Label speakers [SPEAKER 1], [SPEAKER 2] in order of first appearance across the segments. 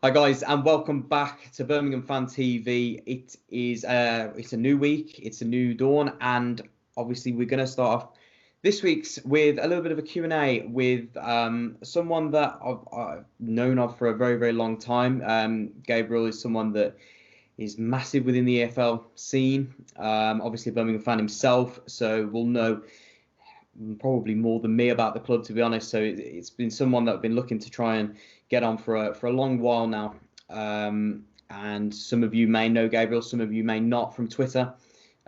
[SPEAKER 1] Hi guys, and welcome back to Birmingham Fan TV. It's a new week, it's a new dawn, and obviously we're going to start off this week's with a little bit of a Q&A with someone that I've known of for a very, very long time. Gabriel is someone that is massive within the EFL scene. Obviously a Birmingham fan himself, so will know probably more than me about the club, to be honest. So it's been someone that I've been looking to try and get on for a long while now. And some of you may know Gabriel, some of you may not from Twitter.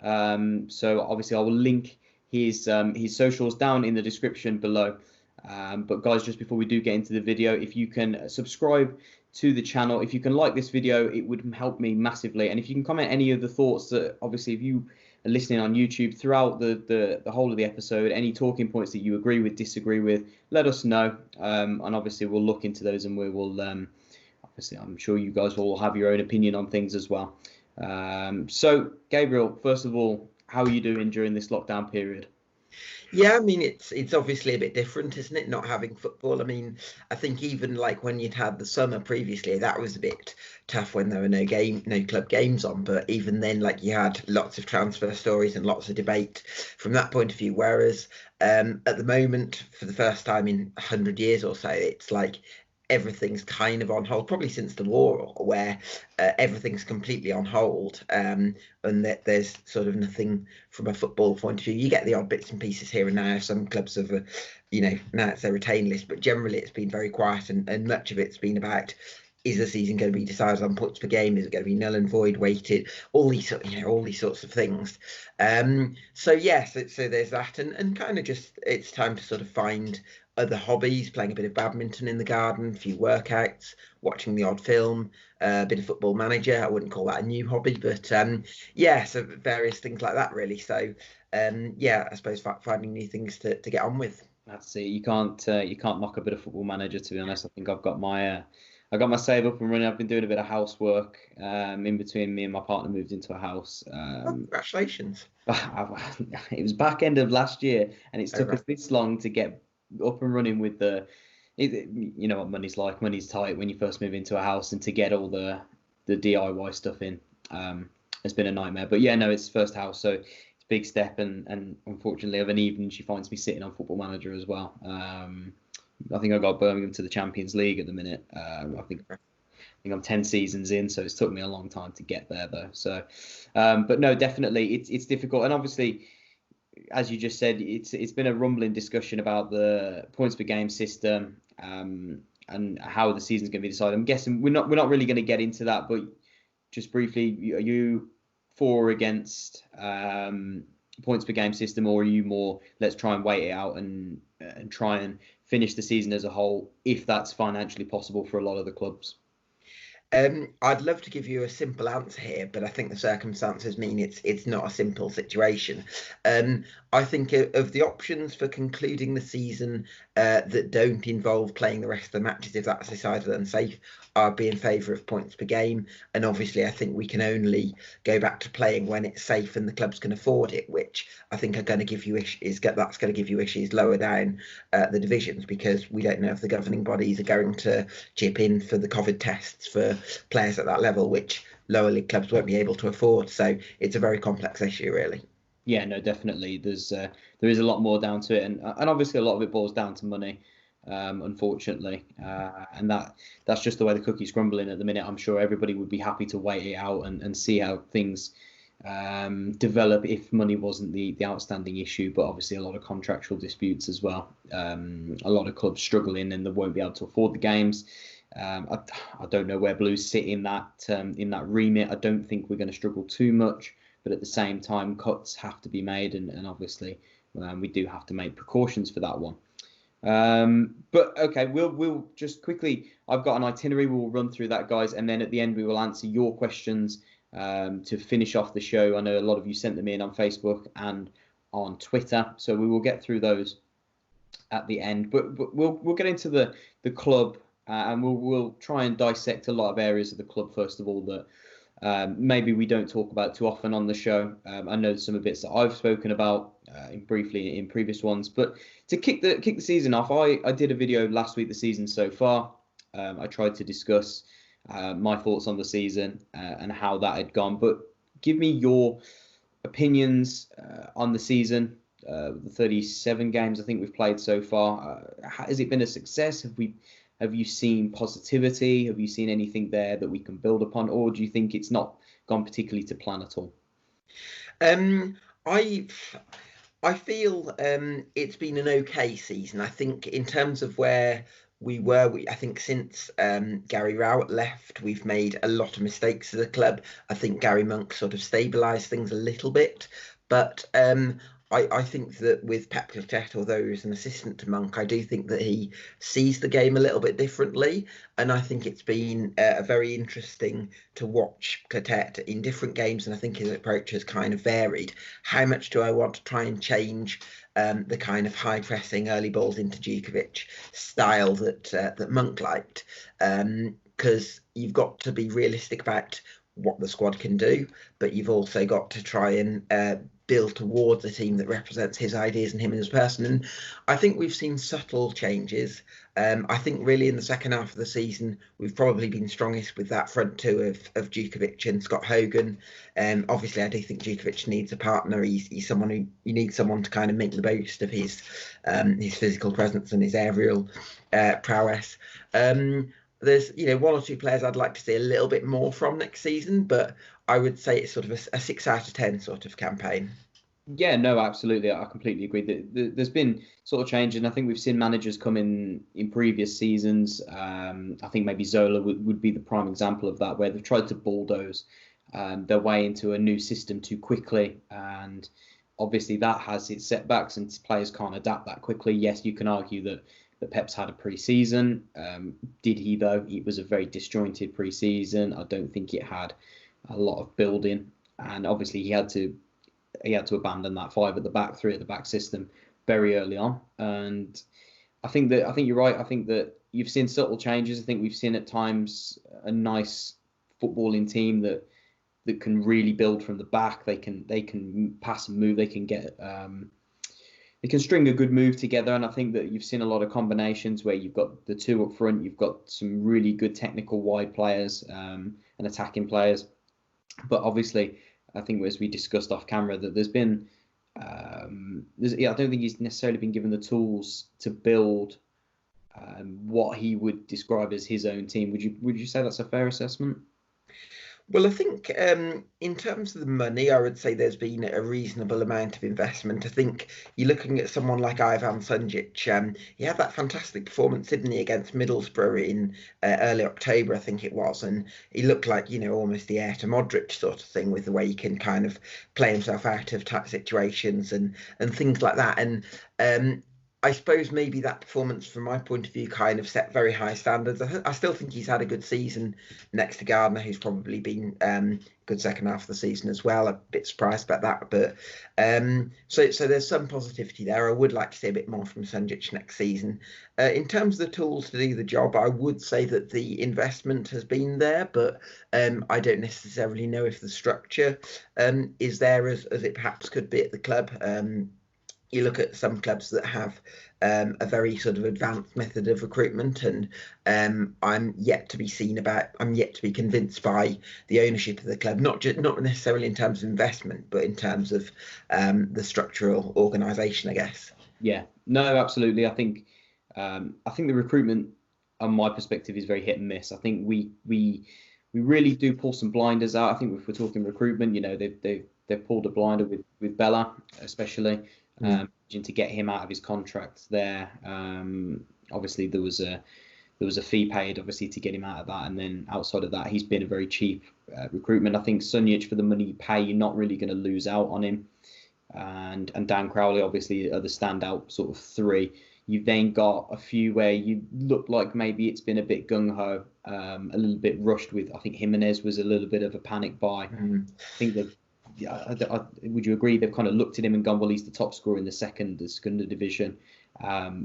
[SPEAKER 1] So obviously I will link his socials down in the description below. But guys, just before we do get into the video, if you can subscribe to the channel, if you can like this video, it would help me massively. And if you can comment any of the thoughts that obviously if you are listening on YouTube throughout the whole of the episode, any talking points that you agree with, disagree with, let us know. And obviously we'll look into those, and we will obviously I'm sure you guys will have your own opinion on things as well. So Gabriel, first of all, how are you doing during this lockdown period?
[SPEAKER 2] Yeah, I mean, it's obviously a bit different, isn't it, not having football? I mean, I think even like when you'd had the summer previously, that was a bit tough when there were no club games on. But even then, like, you had lots of transfer stories and lots of debate from that point of view. Whereas at the moment, for the first time in 100 years or so, it's like everything's kind of on hold, probably since the war, where everything's completely on hold, and that there's sort of nothing from a football point of view. You get the odd bits and pieces here and now. Some clubs have, now it's their retain list, but generally it's been very quiet, and much of it's been about, is the season going to be decided on points per game? Is it going to be null and void weighted? All these sorts of things. So yes, so there's that, and kind of just it's time to sort of find other hobbies, playing a bit of badminton in the garden, a few workouts, watching the odd film, a bit of Football Manager. I wouldn't call that a new hobby, but yeah, so various things like that really. So yeah, I suppose finding new things to get on with.
[SPEAKER 1] That's it. You can't knock a bit of Football Manager, to be honest. I think I've got my save up and running. I've been doing a bit of housework in between. Me and my partner moved into a house.
[SPEAKER 2] Congratulations.
[SPEAKER 1] It was back end of last year, and it's took us this long to get up and running with you know what money's like. Money's tight when you first move into a house, and to get all the DIY stuff in, it's been a nightmare. But yeah, no, it's first house, so it's a big step, and unfortunately of an evening she finds me sitting on Football Manager as well. I think I got Birmingham to the Champions League at the minute. I think I'm 10 seasons in, so it's took me a long time to get there though. So but no, definitely it's difficult, and obviously, as you just said, it's been a rumbling discussion about the points per game system, and how the season's going to be decided. I'm guessing we're not really going to get into that, but just briefly, are you for or against points per game system, or are you more let's try and wait it out and try and finish the season as a whole, if that's financially possible for a lot of the clubs?
[SPEAKER 2] I'd love to give you a simple answer here, but I think the circumstances mean it's not a simple situation. I think of the options for concluding the season that don't involve playing the rest of the matches, if that's decided unsafe, I'd be in favour of points per game. And obviously, I think we can only go back to playing when it's safe and the clubs can afford it, which I think are going to give you that's going to give you issues lower down the divisions, because we don't know if the governing bodies are going to chip in for the COVID tests for players at that level, which lower league clubs won't be able to afford. So it's a very complex issue, really.
[SPEAKER 1] Yeah, no, definitely. There is a lot more down to it, and obviously a lot of it boils down to money, unfortunately, and that's just the way the cookie's crumbling at the minute. I'm sure everybody would be happy to wait it out and see how things develop if money wasn't the outstanding issue, but obviously a lot of contractual disputes as well. A lot of clubs struggling and they won't be able to afford the games. I don't know where Blues sit in that remit. I don't think we're going to struggle too much, but at the same time, cuts have to be made, and obviously we do have to make precautions for that one. But okay, we'll just quickly, I've got an itinerary, we'll run through that, guys, and then at the end we will answer your questions to finish off the show. I know a lot of you sent them in on Facebook and on Twitter, so we will get through those at the end. But we'll get into the club, and we'll try and dissect a lot of areas of the club first of all that maybe we don't talk about too often on the show. I know some of the bits that I've spoken about briefly in previous ones, but to kick the season off, I did a video last week, the season so far. I tried to discuss my thoughts on the season and how that had gone. But give me your opinions on the season, the 37 games I think we've played so far. Has it been a success? Have you seen positivity? Have you seen anything there that we can build upon, or do you think it's not gone particularly to plan at all?
[SPEAKER 2] I feel it's been an okay season. I think in terms of where we were, I think since Gary Rowett left, we've made a lot of mistakes as a club. I think Gary Monk sort of stabilised things a little bit, but I think that with Pep Clotet, although he's an assistant to Monk, I do think that he sees the game a little bit differently, and I think it's been very interesting to watch Clotet in different games, and I think his approach has kind of varied. How much do I want to try and change the kind of high pressing early balls into Djukovic style that Monk liked? Because you've got to be realistic about what the squad can do, but you've also got to try and build towards a team that represents his ideas and him as a person. And I think we've seen subtle changes. I think really in the second half of the season, we've probably been strongest with that front two of Djukovic and Scott Hogan. Obviously, I do think Djukovic needs a partner. He's someone who you need someone to kind of make the most of his physical presence and his aerial prowess. There's one or two players I'd like to see a little bit more from next season, but I would say it's sort of a 6 out of 10 sort of campaign.
[SPEAKER 1] Yeah, no, absolutely. I completely agree. There's been sort of change, and I think we've seen managers come in previous seasons. I think maybe Zola would be the prime example of that, where they've tried to bulldoze their way into a new system too quickly. And obviously that has its setbacks, and players can't adapt that quickly. Yes, you can argue that Pep's had a pre-season. Did he, though? It was a very disjointed pre-season. I don't think it had a lot of building, and obviously he had to abandon that 5 at the back, 3 at the back system very early on. And I think you're right. I think that you've seen subtle changes. I think we've seen at times a nice footballing team that can really build from the back. They can pass and move. They can get they can string a good move together, and I think that you've seen a lot of combinations where you've got the 2 up front, you've got some really good technical wide players and attacking players. But obviously, I think as we discussed off camera, that there's been, I don't think he's necessarily been given the tools to build what he would describe as his own team. Would you say that's a fair assessment?
[SPEAKER 2] Well, I think in terms of the money, I would say there's been a reasonable amount of investment. I think you're looking at someone like Ivan Sunjic. He had that fantastic performance, didn't he, against Middlesbrough in early October, I think it was. And he looked like, almost the heir to Modric sort of thing, with the way he can kind of play himself out of tight situations and things like that. And I suppose maybe that performance, from my point of view, kind of set very high standards. I still think he's had a good season next to Gardner, who's probably been good second half of the season as well. A bit surprised about that, but so there's some positivity there. I would like to see a bit more from Sunjic next season. In terms of the tools to do the job, I would say that the investment has been there, but I don't necessarily know if the structure is there as it perhaps could be at the club. You look at some clubs that have a very sort of advanced method of recruitment, and I'm yet to be convinced by the ownership of the club, not necessarily in terms of investment, but in terms of the structural organisation, I guess.
[SPEAKER 1] Yeah, no, absolutely. I think the recruitment, on my perspective, is very hit and miss. I think we really do pull some blinders out. I think if we're talking recruitment, they've pulled a blinder with Bella, especially. To get him out of his contract there. Obviously there was a fee paid, obviously, to get him out of that, and then outside of that, he's been a very cheap recruitment. I think Sunjic, for the money you pay, you're not really going to lose out on him, and Dan Crowley obviously are the standout sort of 3. You've then got a few where you look like maybe it's been a bit gung-ho, a little bit rushed with. I think Jimenez was a little bit of a panic buy. I think that. Would you agree? They've kind of looked at him and gone, well, he's the top scorer in the second division.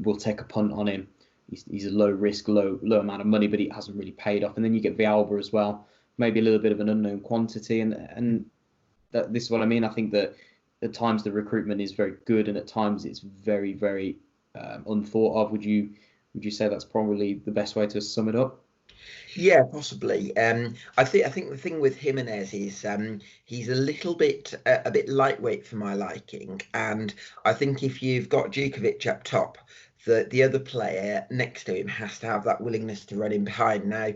[SPEAKER 1] We'll take a punt on him. He's a low risk, low amount of money, but he hasn't really paid off. And then you get Villalba as well, maybe a little bit of an unknown quantity. And this is what I mean. I think that at times the recruitment is very good, and at times it's very, very unthought of. Would you say that's probably the best way to sum it up?
[SPEAKER 2] Yeah, possibly. I think the thing with Jimenez is he's a bit lightweight for my liking, and I think if you've got Djukovic up top, the other player next to him has to have that willingness to run in behind. Now,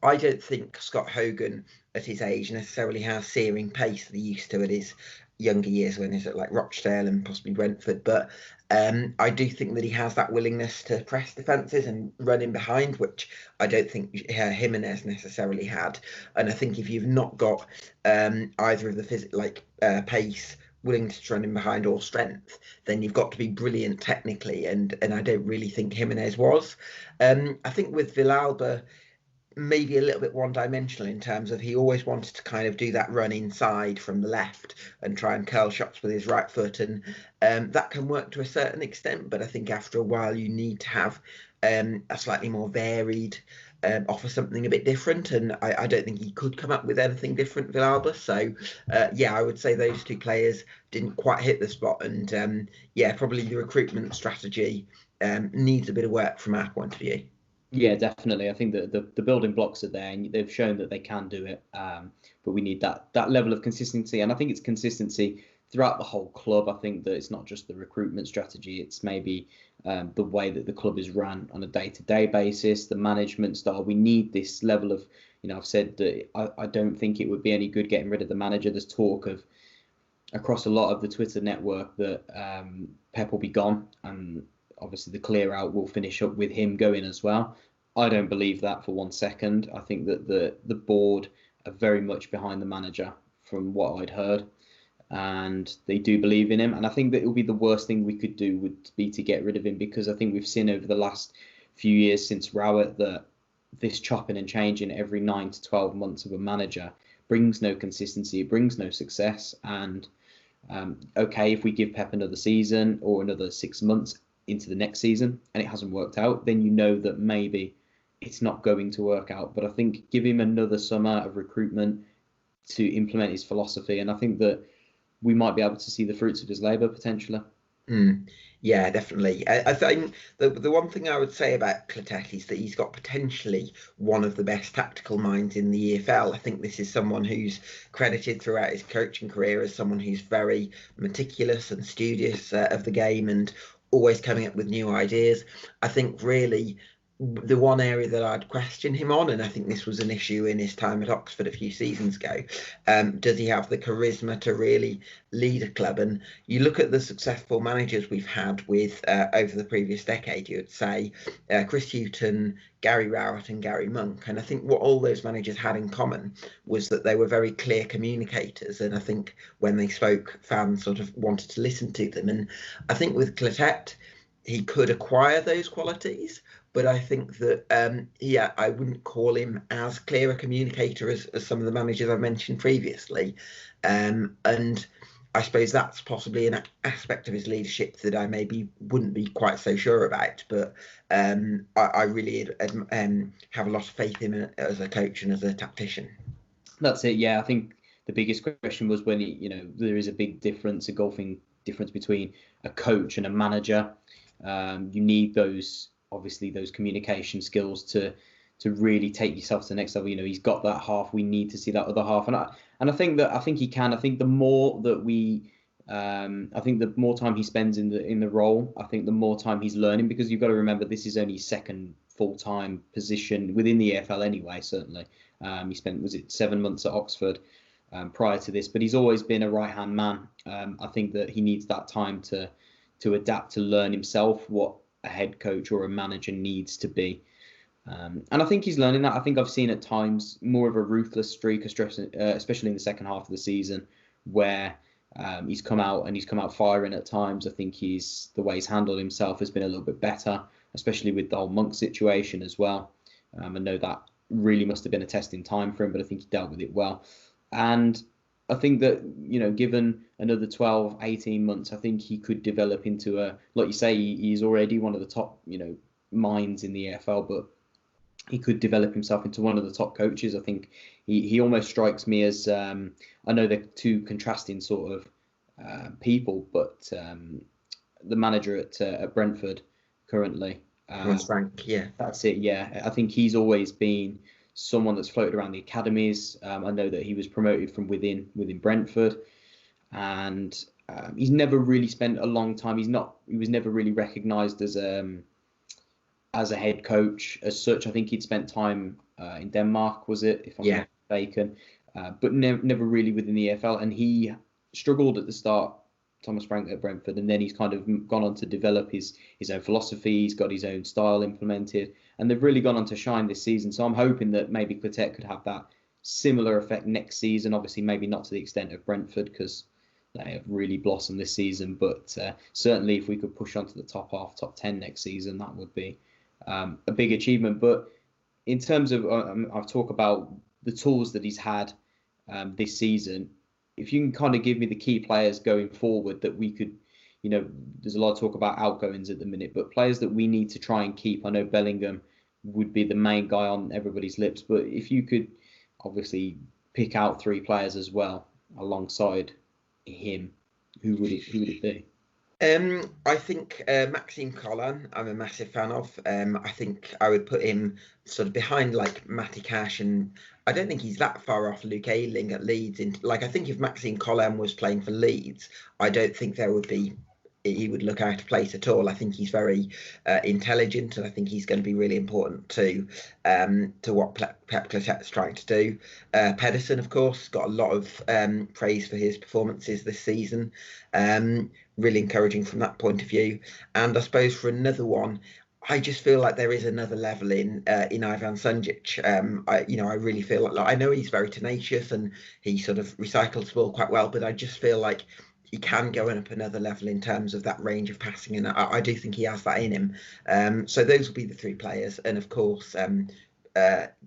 [SPEAKER 2] I don't think Scott Hogan at his age necessarily has searing pace that he used to at his younger years when he's at like Rochdale and possibly Brentford. But I do think that he has that willingness to press defences and run in behind, which I don't think Jimenez necessarily had. And I think if you've not got either of the pace, willingness to run in behind, or strength, then you've got to be brilliant technically. And I don't really think Jimenez was. I think with Villalba, maybe a little bit one-dimensional in terms of he always wanted to kind of do that run inside from the left and try and curl shots with his right foot, and that can work to a certain extent. But I think after a while you need to have a slightly more varied, offer something a bit different, and I don't think he could come up with anything different, Villalba. So yeah, I would say those two players didn't quite hit the spot, and yeah, probably the recruitment strategy needs a bit of work from our point of view.
[SPEAKER 1] Yeah, definitely. I think that the building blocks are there, and they've shown that they can do it. But we need that level of consistency, and I think it's consistency throughout the whole club. I think that it's not just the recruitment strategy; it's maybe the way that the club is run on a day-to-day basis, the management style. We need this level of, I've said that I don't think it would be any good getting rid of the manager. There's talk of across a lot of the Twitter network that Pep will be gone, and obviously the clear out will finish up with him going as well. I don't believe that for 1 second. I think that the board are very much behind the manager from what I'd heard, and they do believe in him. And I think that it would be the worst thing we could do would be to get rid of him, because I think we've seen over the last few years since Rowett that this chopping and changing every 9 to 12 months of a manager brings no consistency, it brings no success. And okay, if we give Pep another season or another 6 months into the next season and it hasn't worked out, then you know that maybe it's not going to work out. But I think give him another summer of recruitment to implement his philosophy, and I think that we might be able to see the fruits of his labour potentially.
[SPEAKER 2] Yeah, definitely. I think the one thing I would say about Clotet is that he's got potentially one of the best tactical minds in the EFL. I think this is someone who's credited throughout his coaching career as someone who's very meticulous and studious of the game and always coming up with new ideas. I think really the one area that I'd question him on, and I think this was an issue in his time at Oxford a few seasons ago, does he have the charisma to really lead a club? And you look at the successful managers we've had with over the previous decade, you would say Chris Hughton, Gary Rowett and Gary Monk. And I think what all those managers had in common was that they were very clear communicators. And I think when they spoke, fans sort of wanted to listen to them. And I think with Clotet, he could acquire those qualities, but I think that yeah, I wouldn't call him as clear a communicator as some of the managers I've mentioned previously, and I suppose that's possibly an aspect of his leadership that I maybe wouldn't be quite so sure about. But I really have a lot of faith in him as a coach and as a tactician.
[SPEAKER 1] That's it. Yeah, I think the biggest question was when there is a big difference, a golfing difference between a coach and a manager. You need those communication skills to really take yourself to the next level. He's got that half. We need to see that other half, and I think he can. I think the more that the more time he spends in the role, I think the more time he's learning, because you've got to remember this is only his second full-time position within the EFL anyway. Certainly, he spent 7 months at Oxford prior to this, but he's always been a right-hand man. I think that he needs that time to adapt, to learn himself what a head coach or a manager needs to be. And I think he's learning that. I think I've seen at times more of a ruthless streak, especially in the second half of the season, where he's come out firing at times. I think the way he's handled himself has been a little bit better, especially with the whole Monk situation as well. I know that really must have been a testing time for him, but I think he dealt with it well. And I think that, given another 12, 18 months, I think he could develop into like you say, he's already one of the top, minds in the EFL, but he could develop himself into one of the top coaches. I think he almost strikes me as, I know they're two contrasting sort of people, but the manager at Brentford currently,
[SPEAKER 2] Thomas Frank, yeah.
[SPEAKER 1] That's it, yeah. I think he's always been someone that's floated around the academies. I know that he was promoted from within Brentford, and he's never really spent a long time. He was never really recognised as a head coach as such. I think he'd spent time in Denmark, was it, if I'm not mistaken, but never really within the EFL. And he struggled at the start, Thomas Frank, at Brentford, and then he's kind of gone on to develop his own philosophy. He's got his own style implemented, and they've really gone on to shine this season. So I'm hoping that maybe Quartet could have that similar effect next season. Obviously, maybe not to the extent of Brentford, because they have really blossomed this season, but certainly if we could push on to the top half, top 10 next season, that would be a big achievement. But in terms of, I've talked about the tools that he's had this season. If you can kind of give me the key players going forward that we could, there's a lot of talk about outgoings at the minute, but players that we need to try and keep. I know Bellingham would be the main guy on everybody's lips, but if you could obviously pick out 3 players as well alongside him, who would it be?
[SPEAKER 2] I think Maxime Collan, I'm a massive fan of. I think I would put him sort of behind like Matty Cash, and I don't think he's that far off Luke Ayling at Leeds. I think if Maxime Collan was playing for Leeds, I don't think he would look out of place at all. I think he's very intelligent, and I think he's going to be really important to what Pep Clotet's trying to do. Pedersen, of course, got a lot of praise for his performances this season. Really encouraging from that point of view. And I suppose for another one, I just feel like there is another level in Ivan Sunjic. I really feel like I know he's very tenacious and he sort of recycles the ball quite well, but I just feel like he can go up another level in terms of that range of passing, and I do think he has that in him. So those will be the 3 players, and of course,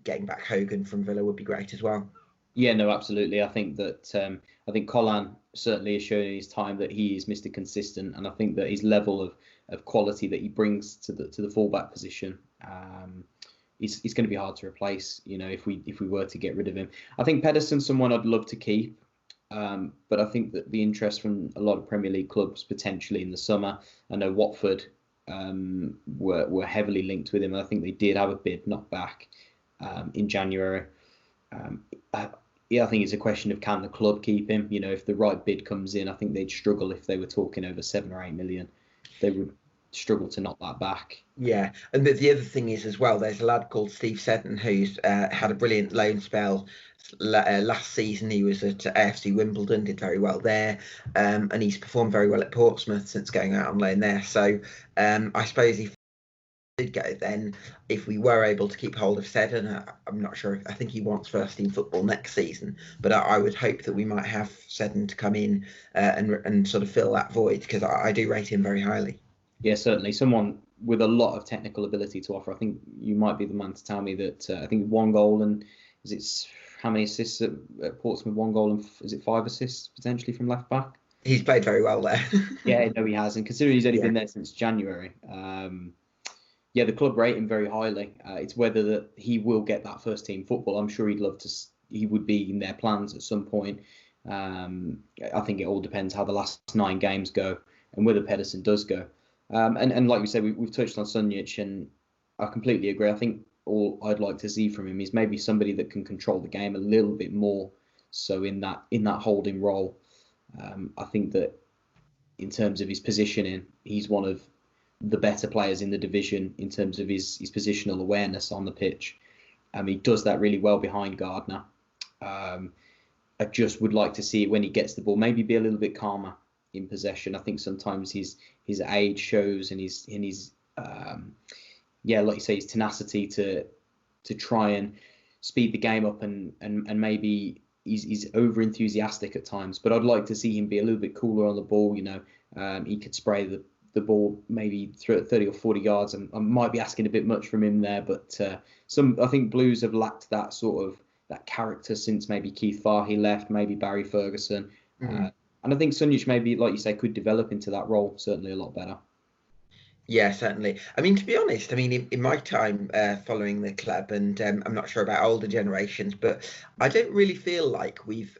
[SPEAKER 2] getting back Hogan from Villa would be great as well.
[SPEAKER 1] Yeah, no, absolutely. I think Collan certainly has shown in his time that he is Mr. Consistent, and I think that his level of quality that he brings to the fullback position is going to be hard to replace. If we were to get rid of him, I think Pedersen's someone I'd love to keep. But I think that the interest from a lot of Premier League clubs potentially in the summer. I know Watford were heavily linked with him. I think they did have a bid knocked back in January. I think it's a question of can the club keep him. If the right bid comes in, I think they'd struggle if they were talking over 7 or 8 million. They would struggle to knock that back.
[SPEAKER 2] Yeah, and the other thing is as well, there's a lad called Steve Seddon who's had a brilliant loan spell. Last season he was at AFC Wimbledon, did very well there, and he's performed very well at Portsmouth since going out on loan there. So I suppose if we did go, then if we were able to keep hold of Seddon, I'm not sure. I think he wants first team football next season, but I would hope that we might have Seddon to come in and sort of fill that void, because I do rate him very highly.
[SPEAKER 1] Yeah, certainly someone with a lot of technical ability to offer. I think you might be the man to tell me that. I think 1 goal and how many assists at Portsmouth? 1 goal and is it 5 assists potentially from left back?
[SPEAKER 2] He's played very well there.
[SPEAKER 1] Yeah, no, he has, and considering he's only been there since January, the club rate him very highly. It's whether that he will get that first team football. I'm sure he'd love to. He would be in their plans at some point. I think it all depends how the last 9 games go and whether Pedersen does go. And like we said, we've touched on Sunjic, and I completely agree. I think all I'd like to see from him is maybe somebody that can control the game a little bit more. So in that holding role, I think that in terms of his positioning, he's one of the better players in the division in terms of his positional awareness on the pitch. He does that really well behind Gardner. I just would like to see it when he gets the ball, maybe be a little bit calmer in possession. I think sometimes his age shows, and his like you say, his tenacity to try and speed the game up, and maybe he's over enthusiastic at times. But I'd like to see him be a little bit cooler on the ball. He could spray the ball maybe through at 30 or 40 yards. I might be asking a bit much from him there, but I think Blues have lacked that sort of that character since maybe Keith Farhi left, maybe Barry Ferguson. And I think Sunjic maybe, like you say, could develop into that role certainly a lot better.
[SPEAKER 2] Yeah, certainly. I mean, to be honest, in my time following the club, and I'm not sure about older generations, but I don't really feel like we've,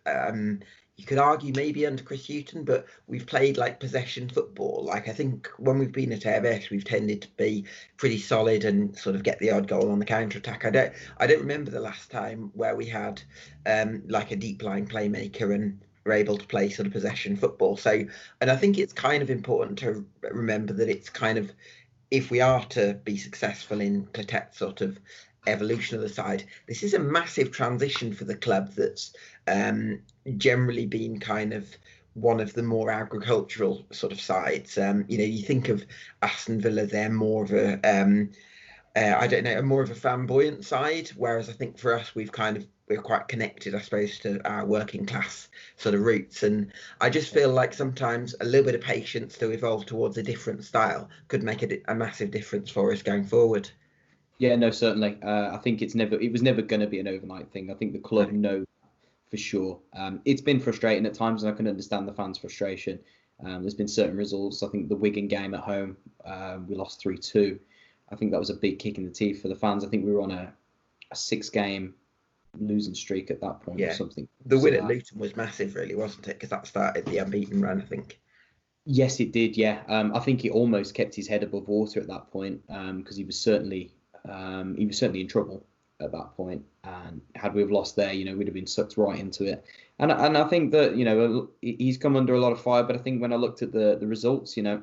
[SPEAKER 2] you could argue maybe under Chris Hughton, but we've played like possession football. Like I think when we've been at Airbus, we've tended to be pretty solid and sort of get the odd goal on the counter attack. I don't remember the last time where we had like a deep line playmaker and were able to play sort of possession football. So, and I think it's kind of important to remember that it's kind of, if we are to be successful in Clotette's sort of evolution of the side, this is a massive transition for the club that's generally been kind of one of the more agricultural sort of sides. You think of Aston Villa, they're more of a I don't know, more of a flamboyant side, whereas I think for us we're quite connected, I suppose, to our working class sort of roots. And I just feel like sometimes a little bit of patience to evolve towards a different style could make a massive difference for us going forward.
[SPEAKER 1] Yeah, no, certainly. I think it was never going to be an overnight thing. I think the club know for sure. It's been frustrating at times, and I can understand the fans' frustration. There's been certain results. I think the Wigan game at home, we lost 3-2. I think that was a big kick in the teeth for the fans. I think we were on a 6-game losing streak at that point or something.
[SPEAKER 2] The win at Luton was massive, really, wasn't it? Because that started the unbeaten run, I think.
[SPEAKER 1] Yes, it did, yeah. I think he almost kept his head above water at that point, because he was certainly in trouble at that point. And had we have lost there, we'd have been sucked right into it. And I think that, he's come under a lot of fire. But I think when I looked at the results, I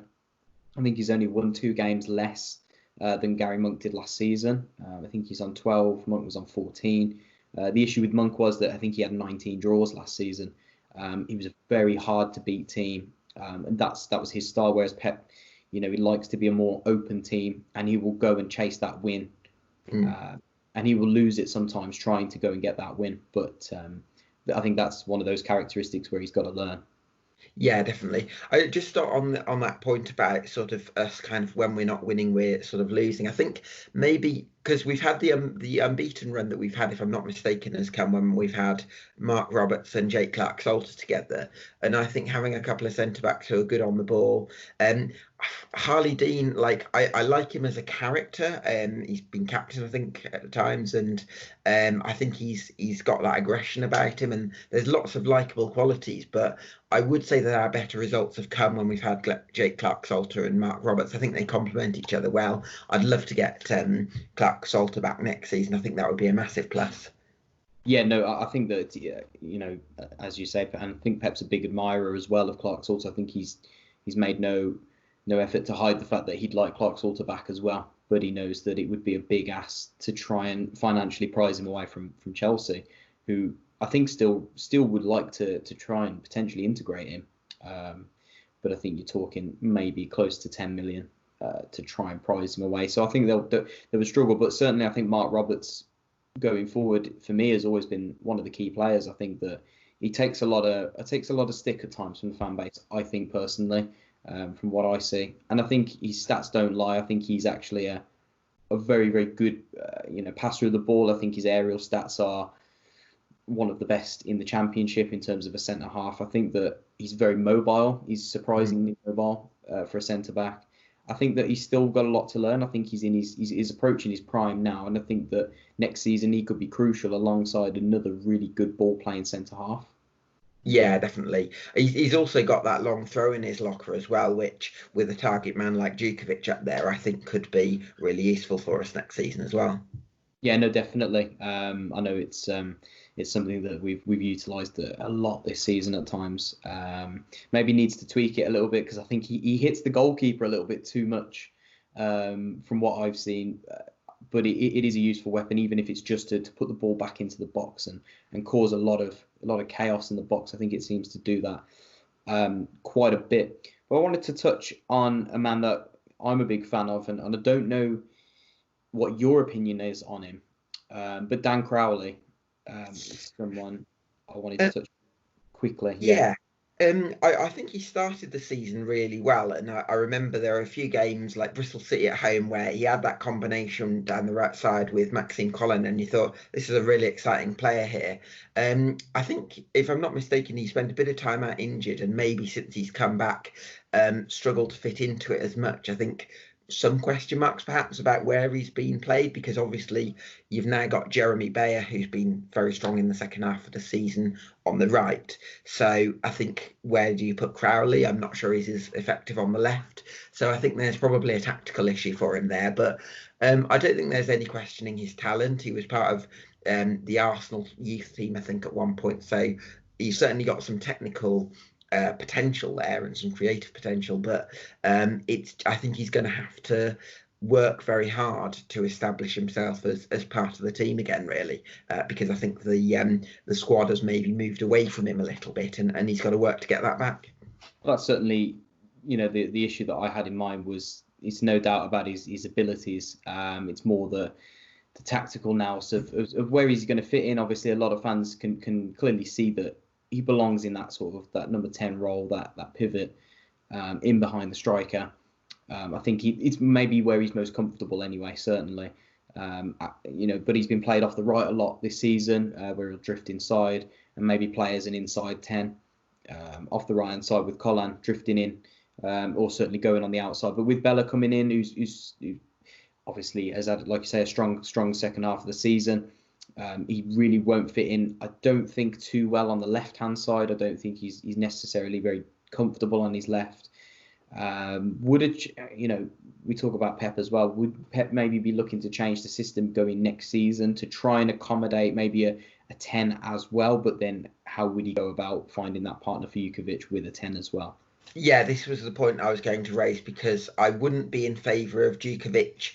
[SPEAKER 1] think he's only won 2 games less than Gary Monk did last season. I think he's on 12. Monk was on 14. The issue with Monk was that I think he had 19 draws last season. He was a very hard to beat team. And that was his style. Whereas Pep, he likes to be a more open team, and he will go and chase that win. And he will lose it sometimes trying to go and get that win. But I think that's one of those characteristics where he's got to learn.
[SPEAKER 2] Yeah, definitely. I just thought on that point about sort of us kind of when we're not winning, we're sort of losing. I think maybe because we've had the unbeaten run that we've had, if I'm not mistaken, has come when we've had Mark Roberts and Jake Clark-Salter together. And I think having a couple of centre-backs who are good on the ball. Harley Dean, I like him as a character. He's been captain, I think, at times, and I think he's got that aggression about him, and there's lots of likeable qualities. But I would say that our better results have come when we've had Jake Clark-Salter and Mark Roberts. I think they complement each other well. I'd love to get Clark-Salter back next season. I think that would be a massive plus.
[SPEAKER 1] Yeah, no, I think that, as you say, and I think Pep's a big admirer as well of Clark-Salter. I think he's made no effort to hide the fact that he'd like Clark-Salter back as well. But he knows that it would be a big ask to try and financially prize him away from Chelsea, who I think still would like to try and potentially integrate him. But I think you're talking maybe close to 10 million to try and prize him away. So I think they would struggle. But certainly I think Mark Roberts going forward for me has always been one of the key players. I think that he takes a lot of stick at times from the fan base, I think personally. From what I see, and I think his stats don't lie. I think he's actually a very, very good passer of the ball. I think his aerial stats are one of the best in the Championship in terms of a centre half. I think that he's very mobile. He's surprisingly mobile for a centre back. I think that he's still got a lot to learn. I think he's approaching his prime now, and I think that next season he could be crucial alongside another really good ball playing centre half.
[SPEAKER 2] Yeah, definitely. He's also got that long throw in his locker as well, which with a target man like Djukovic up there, I think could be really useful for us next season as well.
[SPEAKER 1] Yeah, no, definitely. I know it's something that we've utilised a lot this season at times. Maybe needs to tweak it a little bit because I think he hits the goalkeeper a little bit too much from what I've seen. But it is a useful weapon, even if it's just to put the ball back into the box and cause a lot of chaos in the box. I think it seems to do that quite a bit. But I wanted to touch on a man that I'm a big fan of, and I don't know what your opinion is on him. But Dan Crowley is someone I wanted to touch quickly.
[SPEAKER 2] Yeah. I think he started the season really well, and I remember there are a few games like Bristol City at home where he had that combination down the right side with Maxime Collin, and you thought this is a really exciting player here. I think, if I'm not mistaken, he spent a bit of time out injured, and maybe since he's come back, struggled to fit into it as much. I think some question marks perhaps about where he's been played, because obviously you've now got Jeremy Bayer, who's been very strong in the second half of the season on the right. So I think, where do you put Crowley? I'm not sure he's as effective on the left. So I think there's probably a tactical issue for him there. But I don't think there's any questioning his talent. He was part of the Arsenal youth team, I think, at one point. So he's certainly got some technical potential there and some creative potential, but I think he's going to have to work very hard to establish himself as part of the team again, really, because I think the squad has maybe moved away from him a little bit, and he's got to work to get that back.
[SPEAKER 1] Well, that's certainly, the issue that I had in mind was, it's no doubt about his abilities. It's more the tactical nous of where he's going to fit in. Obviously, a lot of fans can clearly see that he belongs in that sort of that number 10 role, that pivot in behind the striker. I think it's maybe where he's most comfortable anyway, certainly. But he's been played off the right a lot this season, where he'll drift inside and maybe play as an inside 10 off the right hand side with Colin drifting in, or certainly going on the outside. But with Bella coming in, who obviously has had, like you say, a strong second half of the season. He really won't fit in, I don't think, too well on the left-hand side. I don't think he's necessarily very comfortable on his left. We talk about Pep as well. Would Pep maybe be looking to change the system going next season to try and accommodate maybe a 10 as well? But then how would he go about finding that partner for Jukovic with a 10 as well?
[SPEAKER 2] Yeah, this was the point I was going to raise, because I wouldn't be in favour of Jukovic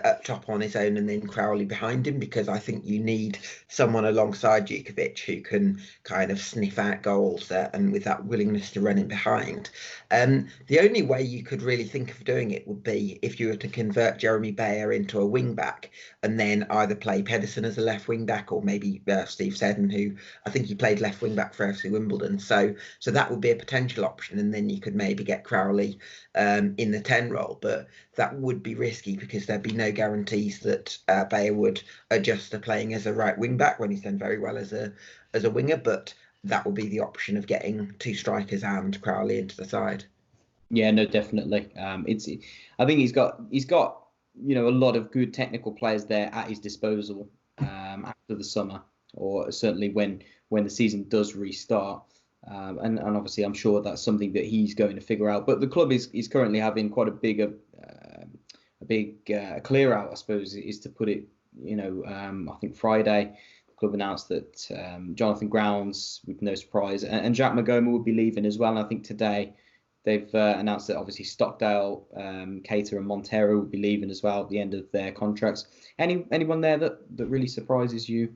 [SPEAKER 2] up top on his own and then Crowley behind him, because I think you need someone alongside Jukovic who can kind of sniff out goals and with that willingness to run in behind. The only way you could really think of doing it would be if you were to convert Jeremy Bayer into a wing back and then either play Pedersen as a left wing back, or maybe Steve Seddon, who I think he played left wing back for FC Wimbledon. So that would be a potential option, and then you could maybe get Crowley in the 10 role, but that would be risky because there'd be no guarantees that Bayer would adjust to playing as a right wing back when he's done very well as a winger. But that would be the option of getting two strikers and Crowley into the side.
[SPEAKER 1] Yeah, no, definitely. I think he's got a lot of good technical players there at his disposal after the summer, or certainly when the season does restart. And obviously, I'm sure that's something that he's going to figure out. But the club is currently having quite a big clear out, I suppose, is to put it. I think Friday, the club announced that Jonathan Grounds, with no surprise, and Jack Magoma would be leaving as well. And I think today they've announced that obviously Stockdale, Keita, and Montero would be leaving as well at the end of their contracts. Anyone there that really surprises you?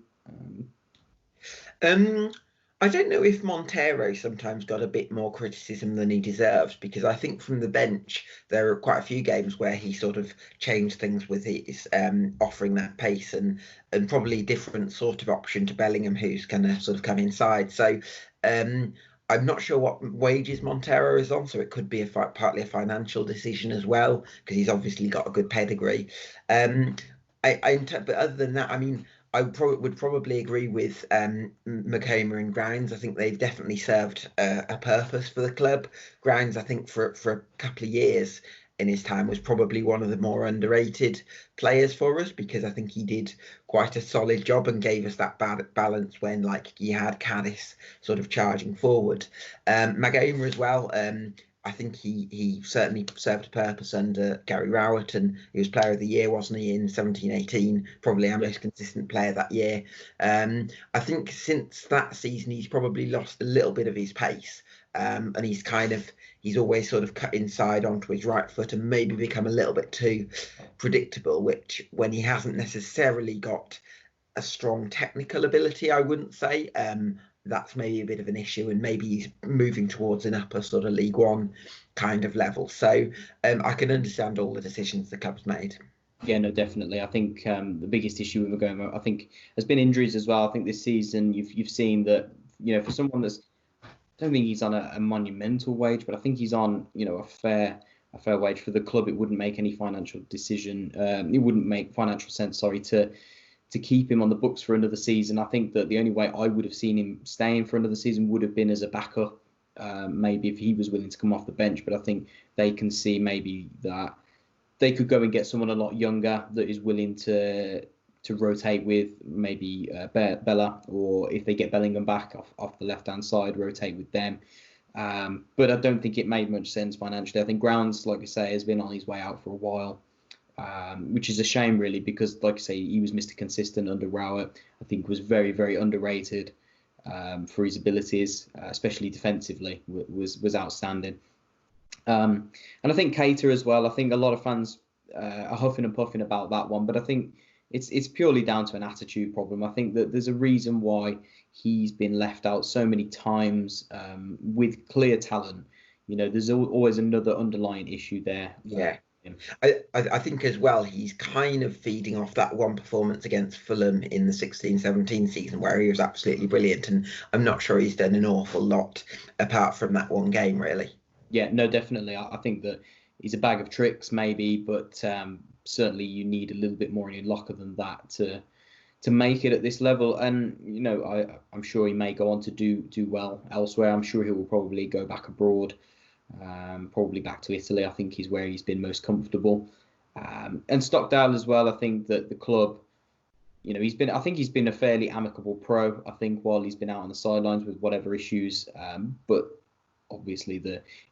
[SPEAKER 2] I don't know if Montero sometimes got a bit more criticism than he deserves, because I think from the bench there are quite a few games where he sort of changed things with his offering that pace and probably different sort of option to Bellingham, who's going to sort of come inside. So I'm not sure what wages Montero is on, so it could be partly a financial decision as well, because he's obviously got a good pedigree. But other than that, I mean, I would probably agree with Makoma and Grounds. I think they've definitely served a purpose for the club. Grounds, I think, for a couple of years in his time, was probably one of the more underrated players for us, because I think he did quite a solid job and gave us that balance when, like, you had Cadiz sort of charging forward. Makoma as well. I think he certainly served a purpose under Gary Rowett, and he was Player of the Year, wasn't he, in 17-18? Probably our most consistent player that year. I think since that season, he's probably lost a little bit of his pace, and he's always sort of cut inside onto his right foot and maybe become a little bit too predictable, which, when he hasn't necessarily got a strong technical ability, I wouldn't say. That's maybe a bit of an issue, and maybe he's moving towards an upper sort of League One kind of level. So I can understand all the decisions the club's made.
[SPEAKER 1] Yeah, no, definitely. I think the biggest issue with Magoma, I think, has been injuries as well. I think this season you've seen that, for someone that's, I don't think he's on a monumental wage, but I think he's on, a fair wage for the club. It wouldn't make any financial decision. It wouldn't make financial sense, to keep him on the books for another season. I think that the only way I would have seen him staying for another season would have been as a backup, maybe if he was willing to come off the bench. But I think they can see maybe that they could go and get someone a lot younger that is willing to rotate with maybe Bella, or if they get Bellingham back off the left-hand side, rotate with them. But I don't think it made much sense financially. I think Grounds, like I say, has been on his way out for a while, which is a shame, really, because, like I say, he was Mr. Consistent under Rowett. I think was very, very underrated for his abilities, especially defensively, was outstanding. And I think Keita as well. I think a lot of fans are huffing and puffing about that one, but I think it's purely down to an attitude problem. I think that there's a reason why he's been left out so many times with clear talent. You know, there's always another underlying issue there.
[SPEAKER 2] Yeah. I think as well, he's kind of feeding off that one performance against Fulham in the 16-17 season where he was absolutely brilliant, and I'm not sure he's done an awful lot apart from that one game, really.
[SPEAKER 1] Yeah, no, definitely. I think that he's a bag of tricks, maybe, but certainly you need a little bit more in your locker than that to make it at this level. And, you know, I'm sure he may go on to do well elsewhere. I'm sure he will probably go back abroad, probably back to Italy. I think is where he's been most comfortable. And Stockdale as well. I think that the club, you know, I think he's been a fairly amicable pro, I think, while he's been out on the sidelines with whatever issues. But obviously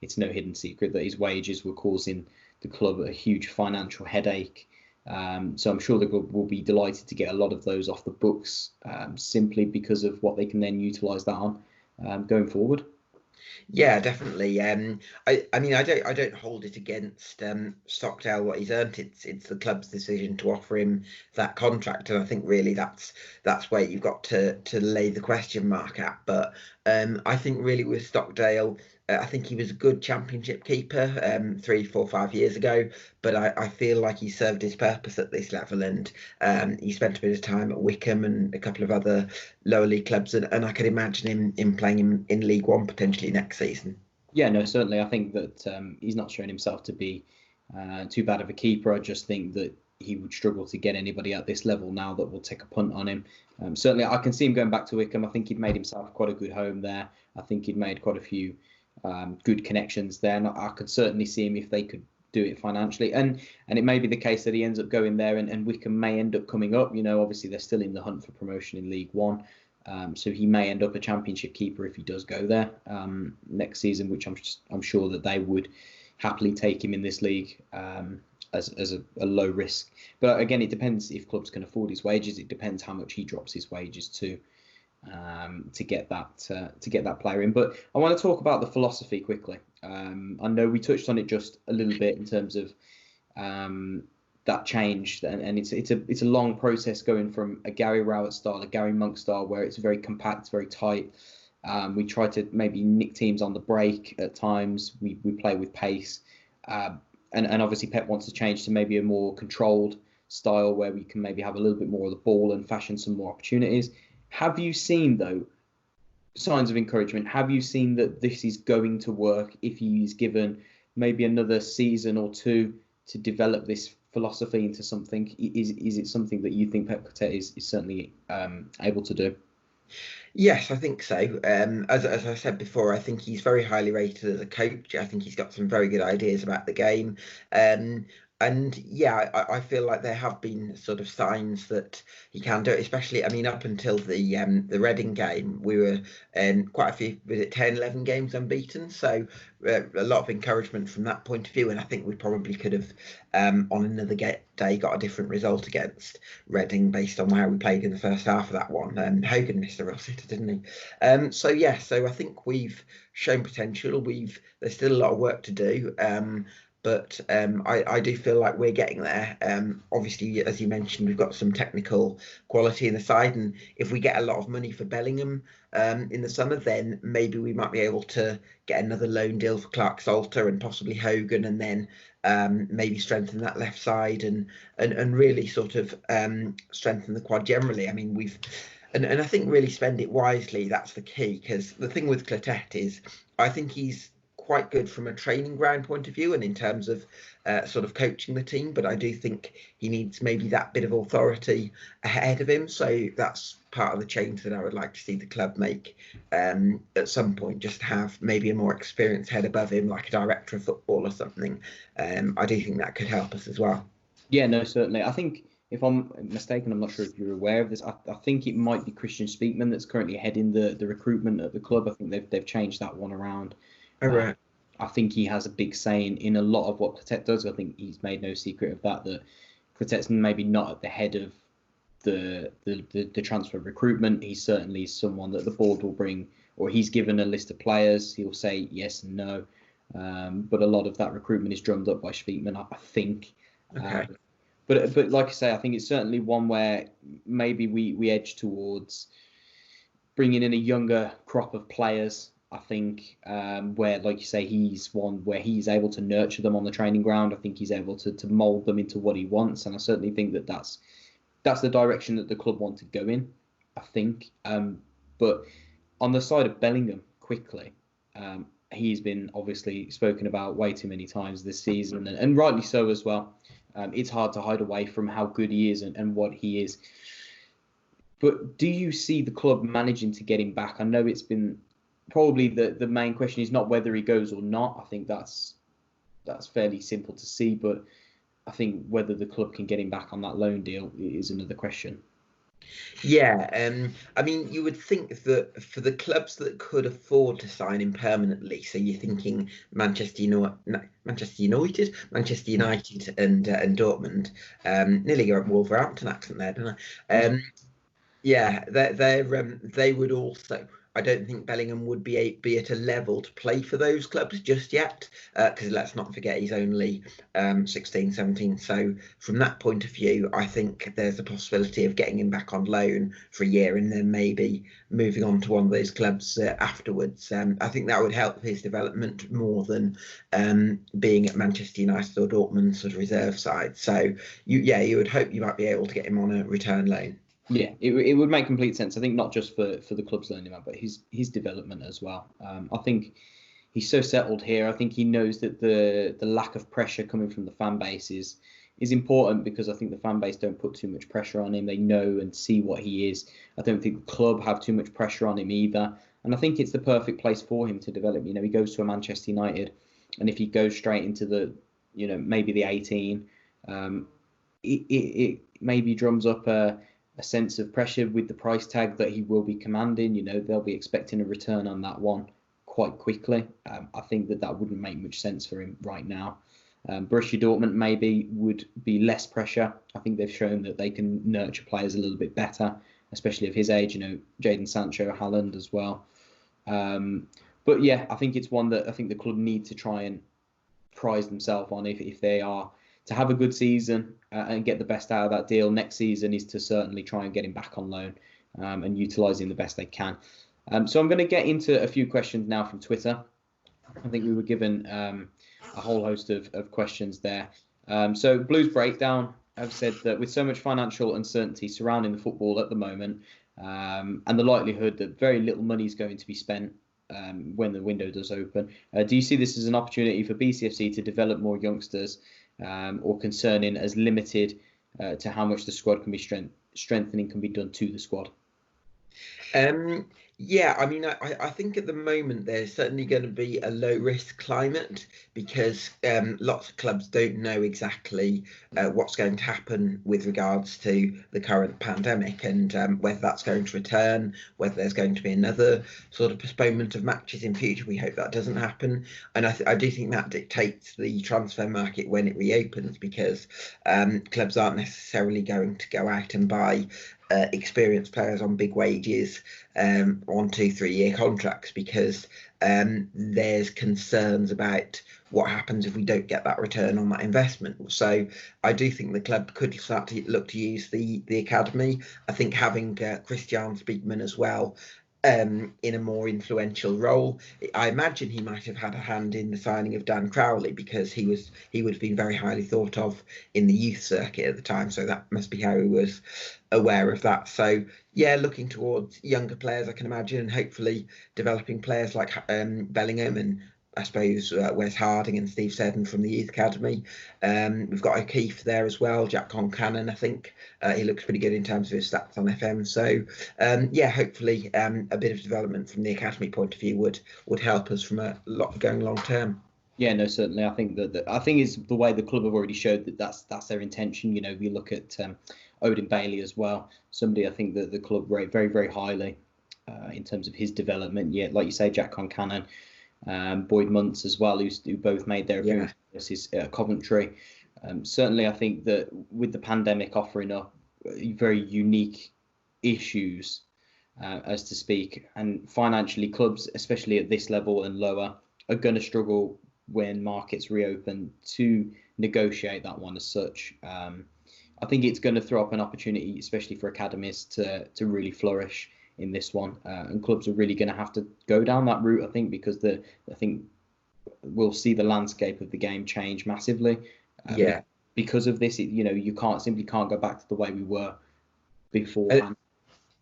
[SPEAKER 1] it's no hidden secret that his wages were causing the club a huge financial headache. So I'm sure the club will be delighted to get a lot of those off the books, simply because of what they can then utilise that on going forward.
[SPEAKER 2] Yeah, definitely. I mean, I don't hold it against Stockdale what he's earned. It's the club's decision to offer him that contract, and I think really that's where you've got to lay the question mark at. But I think really with Stockdale, I think he was a good Championship keeper 3, 4, 5 years ago, but I feel like he served his purpose at this level, and he spent a bit of time at Wickham and a couple of other lower league clubs, and I could imagine him playing in League One potentially next season.
[SPEAKER 1] Yeah, no, certainly. I think that he's not shown himself to be too bad of a keeper. I just think that he would struggle to get anybody at this level now that will take a punt on him. Certainly, I can see him going back to Wickham. I think he'd made himself quite a good home there. I think he'd made quite a few good connections there, and I could certainly see him if they could do it financially. And it may be the case that he ends up going there, and Wickham may end up coming up. You know, obviously they're still in the hunt for promotion in League One, so he may end up a Championship keeper if he does go there next season, which I'm sure that they would happily take him in this league as a low risk. But again, it depends if clubs can afford his wages. It depends how much he drops his wages to get that player in. But I want to talk about the philosophy quickly. I know we touched on it just a little bit in terms of that change, and it's a long process going from a Gary Rowett style, a Gary Monk style, where it's very compact, very tight. We try to maybe nick teams on the break at times. We play with pace, and obviously Pep wants to change to maybe a more controlled style where we can maybe have a little bit more of the ball and fashion some more opportunities. Have you seen, though, signs of encouragement? Have you seen that this is going to work if he's given maybe another season or two to develop this philosophy into something? Is it something that you think Pep is certainly able to do?
[SPEAKER 2] Yes, I think so. As I said before, I think he's very highly rated as a coach. I think he's got some very good ideas about the game. And yeah, I feel like there have been sort of signs that he can do it, especially, I mean, up until the Reading game, we were quite a few, was it 10, 11 games unbeaten? So a lot of encouragement from that point of view. And I think we probably could have, on another day, got a different result against Reading based on how we played in the first half of that one. Hogan missed a real sitter, didn't he? So I think we've shown potential. There's still a lot of work to do. But I do feel like we're getting there. Obviously, as you mentioned, we've got some technical quality in the side, and if we get a lot of money for Bellingham in the summer, then maybe we might be able to get another loan deal for Clark Salter and possibly Hogan, and then maybe strengthen that left side and really sort of strengthen the quad generally. I mean, and I think really spend it wisely. That's the key, because the thing with Clotet is I think he's quite good from a training ground point of view and in terms of sort of coaching the team, but I do think he needs maybe that bit of authority ahead of him. So that's part of the change that I would like to see the club make at some point, just have maybe a more experienced head above him, like a director of football or something. I do think that could help us as well.
[SPEAKER 1] Yeah, no, certainly. I think, if I'm mistaken, I'm not sure if you're aware of this. I think it might be Christian Speakman that's currently heading the recruitment at the club. I think they've changed that one around.
[SPEAKER 2] Oh, right.
[SPEAKER 1] I think he has a big say in a lot of what Clotet does. I think he's made no secret of that Clotet's maybe not at the head of the transfer recruitment. He's certainly someone that the board will bring, or he's given a list of players. He'll say yes and no. But a lot of that recruitment is drummed up by Speakman, I think.
[SPEAKER 2] Okay.
[SPEAKER 1] But like I say, I think it's certainly one where maybe we edge towards bringing in a younger crop of players. I think where, like you say, he's one where he's able to nurture them on the training ground. I think he's able to mould them into what he wants, and I certainly think that's the direction that the club want to go in, I think. But on the side of Bellingham, quickly, he's been obviously spoken about way too many times this season, and rightly so as well. It's hard to hide away from how good he is and what he is. But do you see the club managing to get him back? I know it's been probably the main question is not whether he goes or not. I think that's fairly simple to see, but I think whether the club can get him back on that loan deal is another question.
[SPEAKER 2] Yeah, I mean, you would think that for the clubs that could afford to sign him permanently, so you're thinking Manchester United, and Dortmund. Nearly got Wolverhampton accent there, didn't I? Yeah, they would also. I don't think Bellingham would be at a level to play for those clubs just yet, because let's not forget he's only 16, 17. So from that point of view, I think there's a possibility of getting him back on loan for a year and then maybe moving on to one of those clubs afterwards. I think that would help his development more than being at Manchester United or Dortmund sort of reserve side. So you would hope you might be able to get him on a return loan.
[SPEAKER 1] Yeah, it would make complete sense. I think not just for the club's learning about, but his development as well. I think he's so settled here. I think he knows that the lack of pressure coming from the fan base is important, because I think the fan base don't put too much pressure on him. They know and see what he is. I don't think the club have too much pressure on him either. And I think it's the perfect place for him to develop. He goes to a Manchester United, and if he goes straight into the, maybe the 18, it maybe drums up a sense of pressure with the price tag that he will be commanding. They'll be expecting a return on that one quite quickly. I think that wouldn't make much sense for him right now. Borussia Dortmund maybe would be less pressure. I think they've shown that they can nurture players a little bit better, especially of his age, Jadon Sancho, Haaland as well. But yeah, I think it's one that I think the club need to try and prize themselves on if they are to have a good season and get the best out of that deal next season, is to certainly try and get him back on loan and utilising the best they can. So I'm going to get into a few questions now from Twitter. I think we were given a whole host of questions there. So Blues Breakdown have said that with so much financial uncertainty surrounding the football at the moment, and the likelihood that very little money is going to be spent when the window does open, do you see this as an opportunity for BCFC to develop more youngsters, or concerning as limited to how much the squad can be strengthening can be done to the squad?
[SPEAKER 2] Yeah, I mean, I think at the moment there's certainly going to be a low risk climate, because lots of clubs don't know exactly what's going to happen with regards to the current pandemic, and whether that's going to return, whether there's going to be another sort of postponement of matches in future. We hope that doesn't happen. And I do think that dictates the transfer market when it reopens, because clubs aren't necessarily going to go out and buy experienced players on big wages on 2-3 year contracts, because there's concerns about what happens if we don't get that return on that investment. So I do think the club could start to look to use the academy. I think having Christian Speakman as well in a more influential role, I imagine he might have had a hand in the signing of Dan Crowley, because he would have been very highly thought of in the youth circuit at the time, so that must be how he was aware of that. So yeah, looking towards younger players, I can imagine, and hopefully developing players like Bellingham and I suppose Wes Harding and Steve Seddon from the Youth Academy. We've got O'Keefe there as well, Jack Concannon, I think. He looks pretty good in terms of his stats on FM. So, yeah, hopefully a bit of development from the academy point of view would help us from a lot going long term.
[SPEAKER 1] Yeah, no, certainly. I think I think it's the way the club have already showed that that's their intention. You know, we look at Odin Bailey as well, somebody I think that the club rate very, very highly in terms of his development. Yeah, like you say, Jack Concannon, Boyd Muntz as well, who both made their appearances at Coventry. Certainly, I think that with the pandemic offering up very unique issues, as to speak, and financially, clubs, especially at this level and lower, are going to struggle when markets reopen to negotiate that one as such. I think it's going to throw up an opportunity, especially for academies, to really flourish in this one, and clubs are really going to have to go down that route, I think, because I think we'll see the landscape of the game change massively. Because of this, you simply can't go back to the way we were beforehand.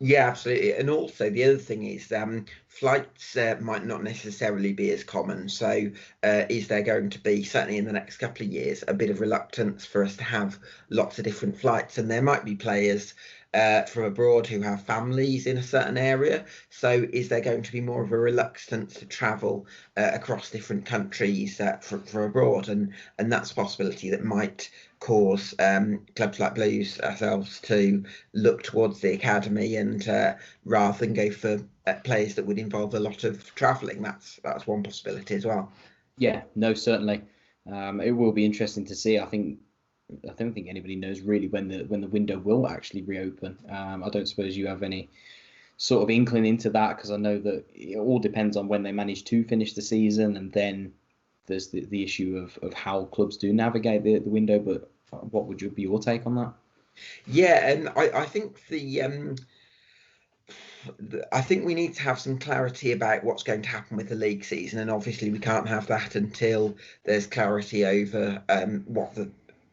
[SPEAKER 2] Yeah, absolutely. And also the other thing is flights might not necessarily be as common. So is there going to be, certainly in the next couple of years, a bit of reluctance for us to have lots of different flights? And there might be players from abroad who have families in a certain area. So is there going to be more of a reluctance to travel across different countries for abroad? And that's a possibility that might cause clubs like Blues ourselves to look towards the academy and rather than go for players that would involve a lot of travelling. That's one possibility as well.
[SPEAKER 1] Yeah, no, certainly. It will be interesting to see. I don't think anybody knows really when the window will actually reopen. I don't suppose you have any sort of inkling into that, because I know that it all depends on when they manage to finish the season, and then there's the issue of how clubs do navigate the window. But what would be your take on that?
[SPEAKER 2] Yeah, and I think I think we need to have some clarity about what's going to happen with the league season, and obviously we can't have that until there's clarity over what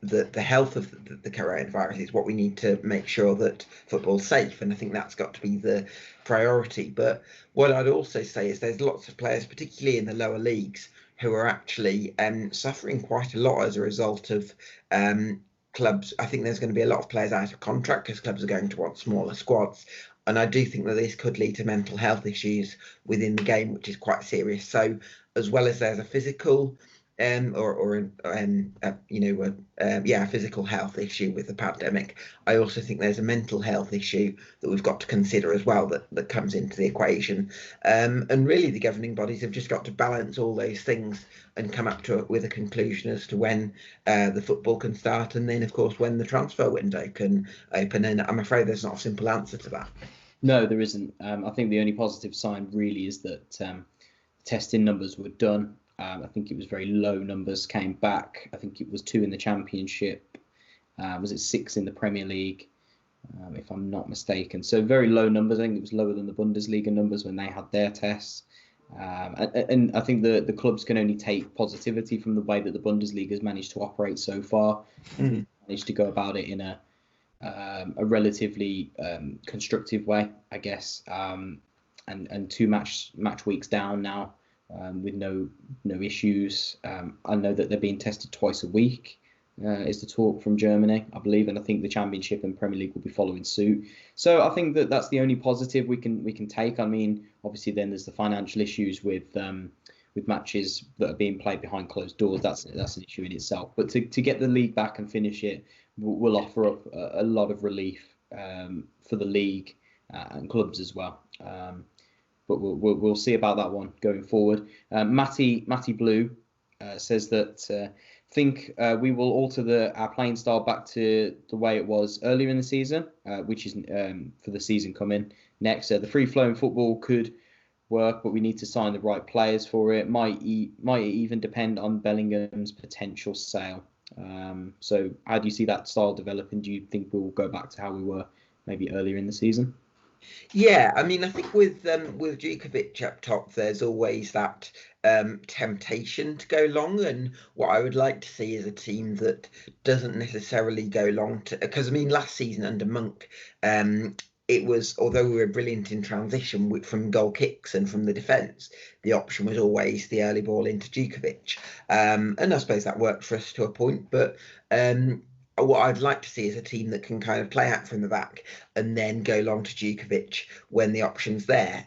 [SPEAKER 2] the health of the coronavirus is. What we need to make sure that football's safe, and I think that's got to be the priority. But what I'd also say is there's lots of players, particularly in the lower leagues, who are actually suffering quite a lot as a result of clubs. I think there's going to be a lot of players out of contract because clubs are going to want smaller squads. And I do think that this could lead to mental health issues within the game, which is quite serious. So as well as there's a physical physical health issue with the pandemic, I also think there's a mental health issue that we've got to consider as well that comes into the equation. And really the governing bodies have just got to balance all those things and come up with a conclusion as to when the football can start, and then of course when the transfer window can open. And I'm afraid there's not a simple answer to that.
[SPEAKER 1] No, there isn't. I think the only positive sign really is that testing numbers were done. I think it was very low numbers came back. I think it was 2 in the Championship. Was it 6 in the Premier League, if I'm not mistaken? So very low numbers. I think it was lower than the Bundesliga numbers when they had their tests. And I think the clubs can only take positivity from the way that the Bundesliga has managed to operate so far. Managed to go about it in a relatively constructive way, I guess. And 2 match weeks down now. With no issues. I know that they're being tested twice a week, is the talk from Germany, I believe, and I think the Championship and Premier League will be following suit. So I think that that's the only positive we can take. I mean, obviously then there's the financial issues with matches that are being played behind closed doors. That's an issue in itself. But to get the league back and finish it will offer up a lot of relief for the league and clubs as well. But we'll see about that one going forward. Matty Blue says that think we will alter our playing style back to the way it was earlier in the season, which is for the season coming next. The free-flowing football could work, but we need to sign the right players for it. Might even depend on Bellingham's potential sale. So how do you see that style developing? Do you think we will go back to how we were maybe earlier in the season?
[SPEAKER 2] Yeah, I mean, I think with Djukovic up top, there's always that temptation to go long, and what I would like to see is a team that doesn't necessarily go long, because I mean, last season under Monk, it was, although we were brilliant in transition from goal kicks and from the defence, the option was always the early ball into Djukovic. And I suppose that worked for us to a point. But what I'd like to see is a team that can kind of play out from the back and then go long to Djukovic when the option's there.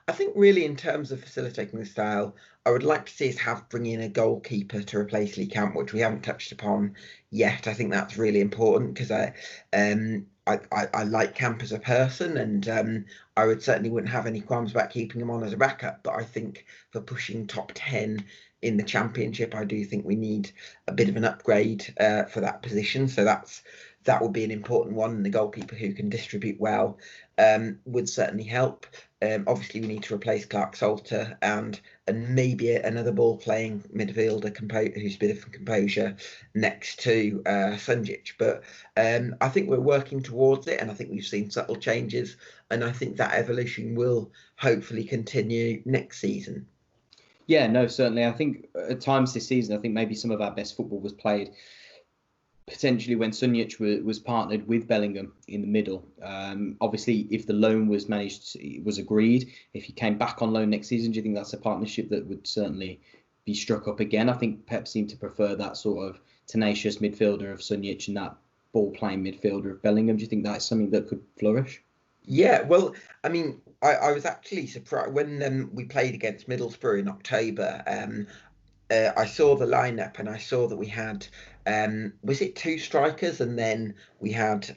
[SPEAKER 2] I think really in terms of facilitating the style, I would like to see us bring in a goalkeeper to replace Lee Camp, which we haven't touched upon yet. I think that's really important because I like Camp as a person, and I would certainly wouldn't have any qualms about keeping him on as a backup. But I think for pushing top 10 in the Championship, I do think we need a bit of an upgrade for that position. So that would be an important one. And the goalkeeper who can distribute well would certainly help. Obviously, we need to replace Clark Salter and maybe another ball-playing midfielder who's a bit of composure next to Sunjic. But I think we're working towards it, and I think we've seen subtle changes, and I think that evolution will hopefully continue next season.
[SPEAKER 1] Yeah, no, certainly. I think at times this season, I think maybe some of our best football was played potentially when Sunjic was partnered with Bellingham in the middle. Obviously, if the loan was agreed, if he came back on loan next season, do you think that's a partnership that would certainly be struck up again? I think Pep seemed to prefer that sort of tenacious midfielder of Sunjic and that ball-playing midfielder of Bellingham. Do you think that's something that could flourish?
[SPEAKER 2] Yeah, well, I mean, I was actually surprised when we played against Middlesbrough in October. I saw the lineup and I saw that we had was it 2 strikers and then we had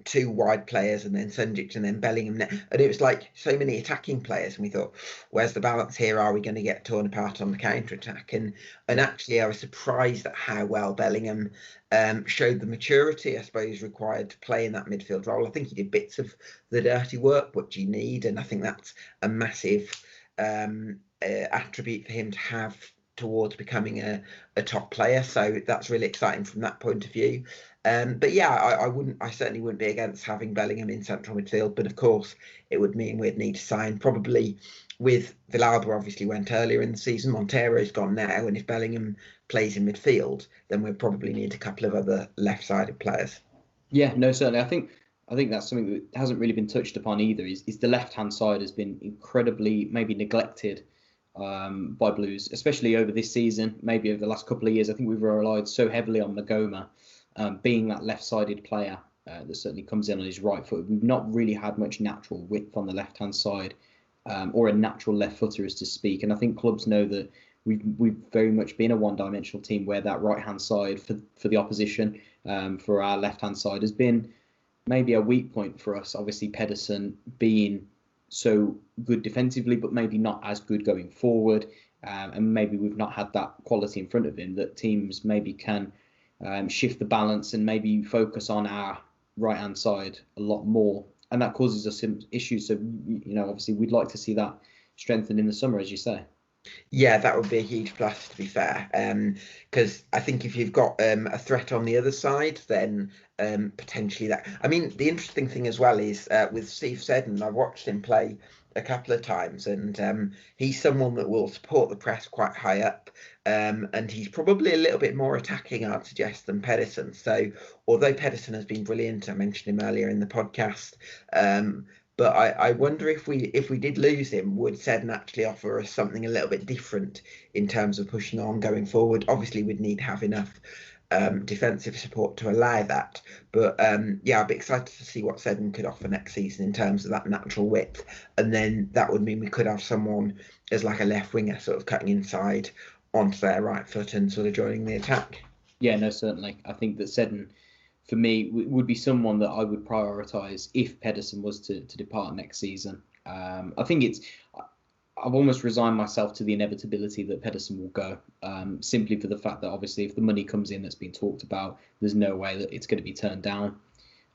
[SPEAKER 2] 2 wide players and then Sunjic and then Bellingham, and it was like so many attacking players, and we thought, where's the balance here? Are we going to get torn apart on the counter attack? And actually I was surprised at how well Bellingham showed the maturity, I suppose, required to play in that midfield role. I think he did bits of the dirty work, what you need, and I think that's a massive attribute for him to have towards becoming a top player. So that's really exciting from that point of view. But yeah, I certainly wouldn't be against having Bellingham in central midfield, but of course it would mean we'd need to sign probably with Villalba obviously went earlier in the season, Montero's gone now, and if Bellingham plays in midfield, then we'll probably need a couple of other left-sided players.
[SPEAKER 1] Yeah, no, certainly. I think that's something that hasn't really been touched upon either, is the left-hand side has been incredibly maybe neglected by Blues, especially over this season, maybe over the last couple of years. I think we've relied so heavily on Magoma being that left-sided player that certainly comes in on his right foot. We've not really had much natural width on the left-hand side or a natural left footer, as to speak. And I think clubs know that we've very much been a one-dimensional team where that right-hand side for the opposition, for our left-hand side, has been maybe a weak point for us. Obviously, Pedersen being so good defensively, but maybe not as good going forward. And maybe we've not had that quality in front of him that teams maybe can shift the balance and maybe focus on our right-hand side a lot more. And that causes us some issues. So, obviously we'd like to see that strengthened in the summer, as you say.
[SPEAKER 2] Yeah, that would be a huge plus, to be fair, because I think if you've got a threat on the other side, then potentially that. I mean, the interesting thing as well is with Steve Seddon, I've watched him play a couple of times, and he's someone that will support the press quite high up, and he's probably a little bit more attacking, I'd suggest, than Pedersen. So, although Pedersen has been brilliant, I mentioned him earlier in the podcast. But I wonder if we did lose him, would Seddon actually offer us something a little bit different in terms of pushing on going forward? Obviously, we'd need to have enough defensive support to allow that. But yeah, I'd be excited to see what Seddon could offer next season in terms of that natural width. And then that would mean we could have someone as like a left winger sort of cutting inside onto their right foot and sort of joining the attack.
[SPEAKER 1] Yeah, no, certainly. I think that Seddon, for me, would be someone that I would prioritise if Pedersen was to depart next season. I think I've almost resigned myself to the inevitability that Pedersen will go, simply for the fact that obviously if the money comes in that's been talked about, there's no way that it's going to be turned down.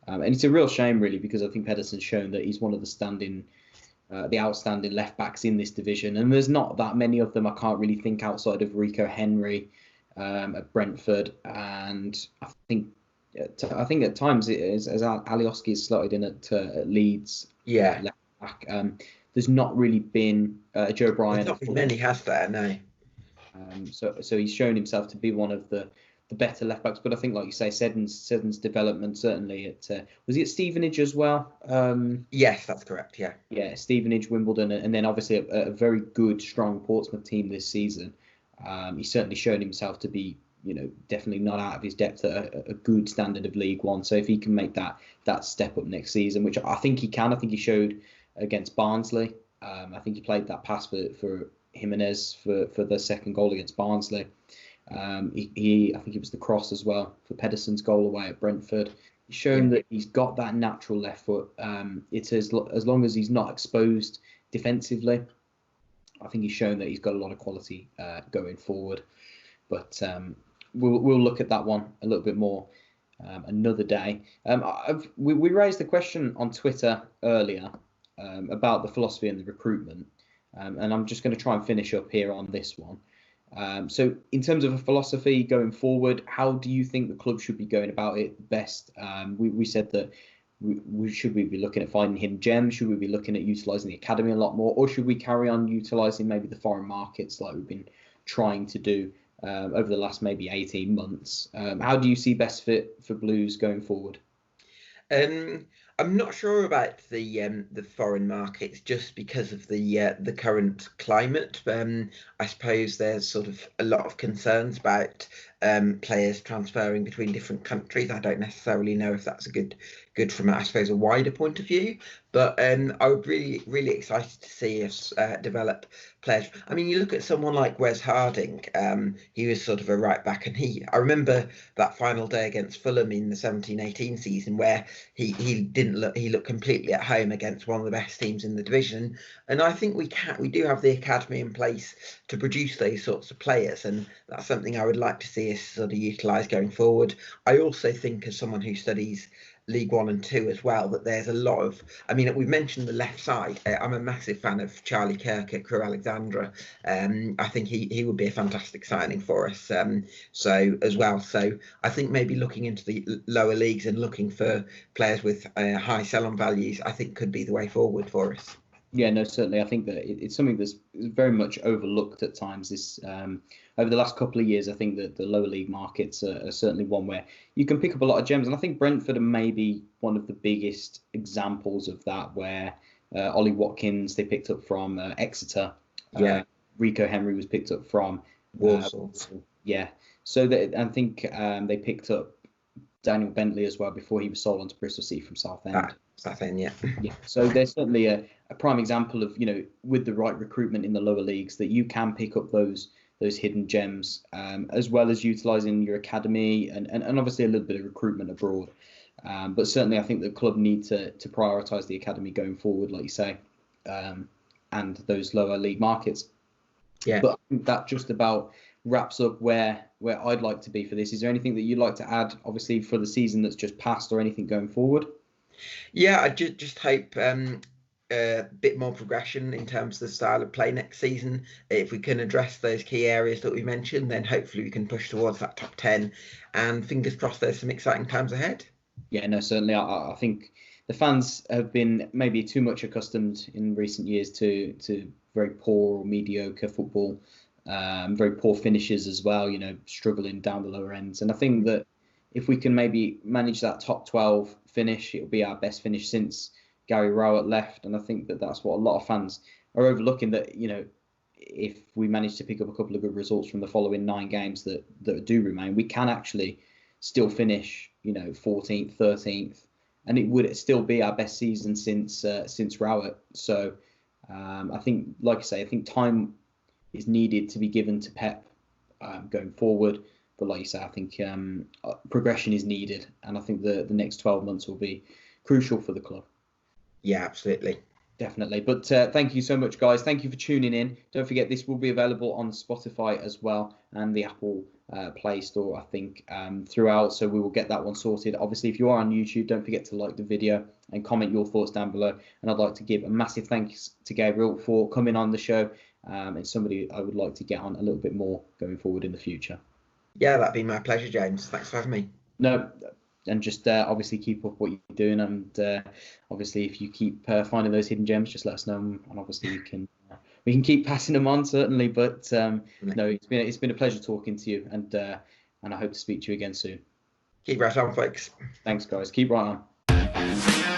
[SPEAKER 1] And it's a real shame, really, because I think Pedersen's shown that he's one of the outstanding left backs in this division, and there's not that many of them. I can't really think outside of Rico Henry at Brentford, and I think at times it is, as Alioski has slotted in at Leeds.
[SPEAKER 2] Yeah.
[SPEAKER 1] Left back. There's not really been Joe Bryan.
[SPEAKER 2] There's not been many, has there? No.
[SPEAKER 1] So he's shown himself to be one of the the better left backs. But I think, like you say, Seddon's development certainly was he at Stevenage as well?
[SPEAKER 2] Yes, that's correct. Yeah.
[SPEAKER 1] Yeah, Stevenage, Wimbledon, and then obviously a very good, strong Portsmouth team this season. He's certainly shown himself to be, definitely not out of his depth at a good standard of League One. So if he can make that step up next season, which I think he can, I think he showed against Barnsley. I think he played that pass for Jimenez for the second goal against Barnsley. I think it was the cross as well for Pedersen's goal away at Brentford. He's shown that he's got that natural left foot. It's as long as he's not exposed defensively, I think he's shown that he's got a lot of quality going forward. But we'll look at that one a little bit more another day. We raised the question on Twitter earlier about the philosophy and the recruitment, and I'm just going to try and finish up here on this one. So in terms of a philosophy going forward, how do you think the club should be going about it best? We said that should we be looking at finding hidden gems? Should we be looking at utilising the academy a lot more? Or should we carry on utilising maybe the foreign markets like we've been trying to do over the last maybe 18 months? How do you see best fit for Blues going forward?
[SPEAKER 2] I'm not sure about the foreign markets just because of the current climate. I suppose there's sort of a lot of concerns about players transferring between different countries. I don't necessarily know if that's good from, I suppose, a wider point of view. But I would really excited to see us develop players. I mean, you look at someone like Wes Harding. He was sort of a right back, and I remember that final day against Fulham in the 17-18 season where he looked completely at home against one of the best teams in the division. And I think we do have the academy in place to produce those sorts of players, and that's something I would like to see us sort of utilise going forward. I also think, as someone who studies League 1 and 2 as well, that there's a lot of, I mean, we've mentioned the left side. I'm a massive fan of Charlie Kirk at Crewe Alexandra. I think he would be a fantastic signing for us. So I think maybe looking into the lower leagues and looking for players with high sell-on values, I think could be the way forward for us.
[SPEAKER 1] Yeah, no, certainly. I think that it's something that's very much overlooked at times. This over the last couple of years, I think that the lower league markets are certainly one where you can pick up a lot of gems. And I think Brentford are maybe one of the biggest examples of that, where Ollie Watkins they picked up from Exeter.
[SPEAKER 2] Yeah.
[SPEAKER 1] Rico Henry was picked up from
[SPEAKER 2] Walsall.
[SPEAKER 1] Yeah. So I think they picked up Daniel Bentley as well before he was sold on to Bristol City from Southend.
[SPEAKER 2] Southend, yeah.
[SPEAKER 1] Yeah. So there's certainly a prime example of, with the right recruitment in the lower leagues, that you can pick up those hidden gems, as well as utilising your academy and obviously a little bit of recruitment abroad. But certainly I think the club need to prioritise the academy going forward, like you say, and those lower league markets.
[SPEAKER 2] Yeah.
[SPEAKER 1] But I think that just about wraps up where I'd like to be for this. Is there anything that you'd like to add, obviously, for the season that's just passed, or anything going forward?
[SPEAKER 2] Yeah, I just hope a bit more progression in terms of the style of play next season. If we can address those key areas that we mentioned, then hopefully we can push towards that top 10, and fingers crossed there's some exciting times ahead. Yeah,
[SPEAKER 1] no, certainly. I think the fans have been maybe too much accustomed in recent years to very poor or mediocre football, very poor finishes as well, struggling down the lower ends. And I think that if we can maybe manage that top 12 finish, it'll be our best finish since Gary Rowett left. And I think that that's what a lot of fans are overlooking, that, if we manage to pick up a couple of good results from the following 9 games that do remain, we can actually still finish, 14th, 13th, and it would still be our best season since Rowett. So I think, like I say, I think time is needed to be given to Pep going forward. But like you say, I think progression is needed, and I think the next 12 months will be crucial for the club.
[SPEAKER 2] Yeah, absolutely.
[SPEAKER 1] Definitely. But thank you so much, guys. Thank you for tuning in. Don't forget, this will be available on Spotify as well, and the Apple Play Store, I think, throughout. So we will get that one sorted. Obviously, if you are on YouTube, don't forget to like the video and comment your thoughts down below. And I'd like to give a massive thanks to Gabriel for coming on the show. And somebody I would like to get on a little bit more going forward in the future.
[SPEAKER 2] Yeah, that'd be my pleasure, James. Thanks for having me.
[SPEAKER 1] No, and just obviously keep up what you're doing, and obviously if you keep finding those hidden gems, just let us know, and obviously we can keep passing them on, certainly. But no, it's been a pleasure talking to you, and and I hope to speak to you again soon.
[SPEAKER 2] Keep right on, folks.
[SPEAKER 1] Thanks, guys. Keep right on.